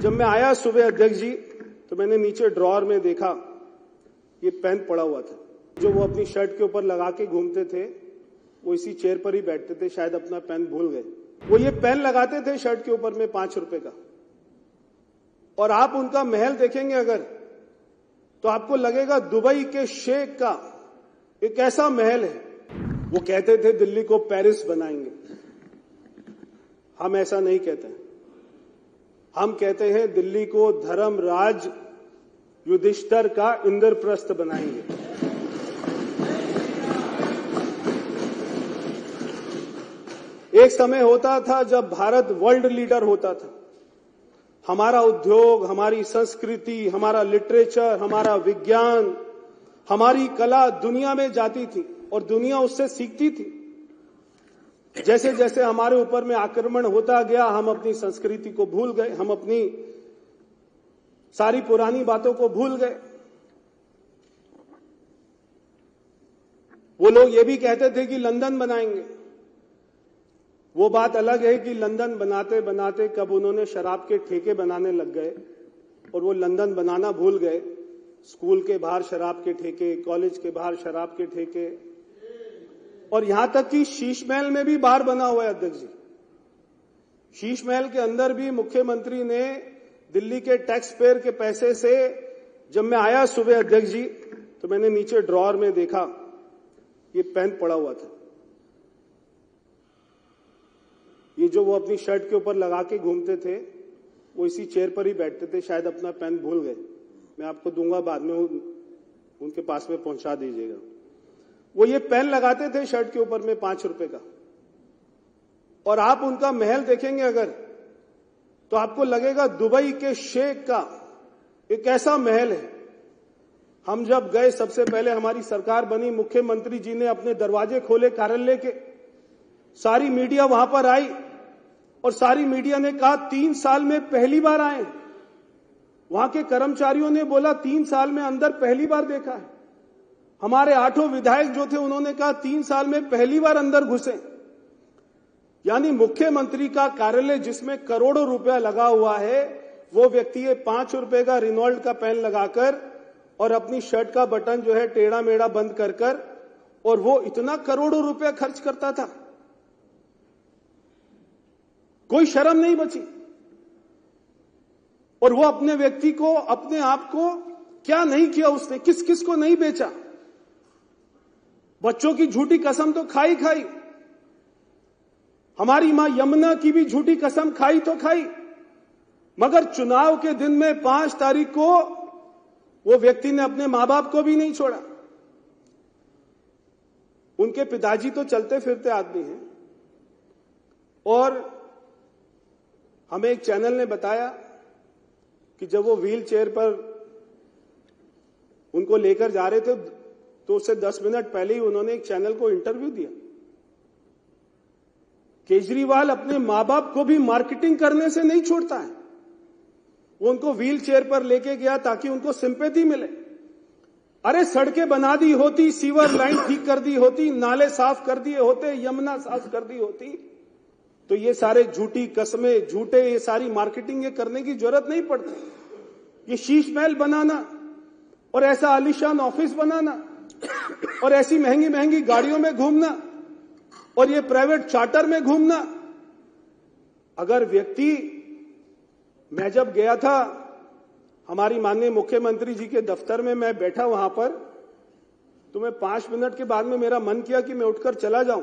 जब मैं आया सुबह अध्यक्ष जी तो मैंने नीचे ड्रॉअर में देखा ये पेन पड़ा हुआ था जो वो अपनी शर्ट के ऊपर लगा के घूमते थे। वो इसी चेयर पर ही बैठते थे, शायद अपना पेन भूल गए। वो ये पेन लगाते थे शर्ट के ऊपर में 5 रुपए का, और आप उनका महल देखेंगे अगर तो आपको लगेगा दुबई के शेख का एक ऐसा महल है। वो कहते थे दिल्ली को पेरिस बनाएंगे। हम ऐसा नहीं कहते, हम कहते हैं दिल्ली को धर्मराज युधिष्ठिर का इंद्रप्रस्थ बनाएंगे। एक समय होता था जब भारत वर्ल्ड लीडर होता था। हमारा उद्योग, हमारी संस्कृति, हमारा लिटरेचर, हमारा विज्ञान, हमारी कला दुनिया में जाती थी और दुनिया उससे सीखती थी। जैसे जैसे हमारे ऊपर में आक्रमण होता गया, हम अपनी संस्कृति को भूल गए, हम अपनी सारी पुरानी बातों को भूल गए। वो लोग ये भी कहते थे कि लंदन बनाएंगे। वो बात अलग है कि लंदन बनाते बनाते कब उन्होंने शराब के ठेके बनाने लग गए और वो लंदन बनाना भूल गए। स्कूल के बाहर शराब के ठेके, कॉलेज के बाहर शराब के ठेके, और यहां तक कि शीश महल में भी बार बना हुआ है अध्यक्ष जी। शीश महल के अंदर भी मुख्यमंत्री ने दिल्ली के टैक्स पेयर के पैसे से, जब मैं आया सुबह अध्यक्ष जी तो मैंने नीचे ड्रॉअर में देखा ये पेन पड़ा हुआ था। ये जो वो अपनी शर्ट के ऊपर लगा के घूमते थे, वो इसी चेयर पर ही बैठते थे, शायद अपना पेन भूल गए। मैं आपको दूंगा, बाद में उनके पास में पहुंचा दीजिएगा। वो ये पेन लगाते थे शर्ट के ऊपर में 5 रुपए का, और आप उनका महल देखेंगे अगर तो आपको लगेगा दुबई के शेख का एक ऐसा महल है। हम जब गए, सबसे पहले हमारी सरकार बनी, मुख्यमंत्री जी ने अपने दरवाजे खोले कार्यालय के, सारी मीडिया वहां पर आई और सारी मीडिया ने कहा 3 साल में पहली बार आए। वहां के कर्मचारियों ने बोला 3 साल में अंदर पहली बार देखा है। हमारे 8 विधायक जो थे उन्होंने कहा 3 साल में पहली बार अंदर घुसे। यानी मुख्यमंत्री का कार्यालय जिसमें करोड़ों रुपया लगा हुआ है, वो व्यक्ति ये 5 रुपए का रिनॉल्ट का पेन लगाकर और अपनी शर्ट का बटन जो है टेढ़ा मेढ़ा बंद कर और वो इतना करोड़ों रुपया खर्च करता था। कोई शर्म नहीं बची। और वो अपने व्यक्ति को, अपने आप को क्या नहीं किया उसने, किस किस को नहीं बेचा। बच्चों की झूठी कसम तो खाई खाई, हमारी मां यमुना की भी झूठी कसम खाई तो खाई, मगर चुनाव के दिन में 5 तारीख को वो व्यक्ति ने अपने मां बाप को भी नहीं छोड़ा। उनके पिताजी तो चलते फिरते आदमी हैं, और हमें एक चैनल ने बताया कि जब वो व्हील चेयर पर उनको लेकर जा रहे थे तो उससे 10 मिनट पहले ही उन्होंने एक चैनल को इंटरव्यू दिया। केजरीवाल अपने मां बाप को भी मार्केटिंग करने से नहीं छोड़ता है। वो उनको व्हील चेयर पर लेके गया ताकि उनको सिंपैथी मिले। अरे सड़कें बना दी होती, सीवर लाइन ठीक कर दी होती, नाले साफ कर दिए होते, यमुना साफ कर दी होती, तो ये सारे झूठी कस्में, झूठे ये सारी मार्केटिंग ये करने की जरूरत नहीं पड़ती। ये शीश महल बनाना और ऐसा आलीशान ऑफिस बनाना और ऐसी महंगी महंगी गाड़ियों में घूमना और ये प्राइवेट चार्टर में घूमना। अगर व्यक्ति, मैं जब गया था हमारी माननीय मुख्यमंत्री जी के दफ्तर में, मैं बैठा वहां पर, तो मैं 5 मिनट के बाद में मेरा मन किया कि मैं उठकर चला जाऊं,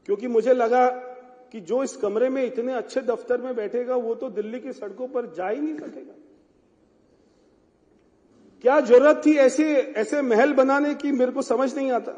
क्योंकि मुझे लगा कि जो इस कमरे में इतने अच्छे दफ्तर में बैठेगा वो तो दिल्ली की सड़कों पर जा ही नहीं सकेगा। क्या जरूरत थी ऐसे महल बनाने की, मेरे को समझ नहीं आता।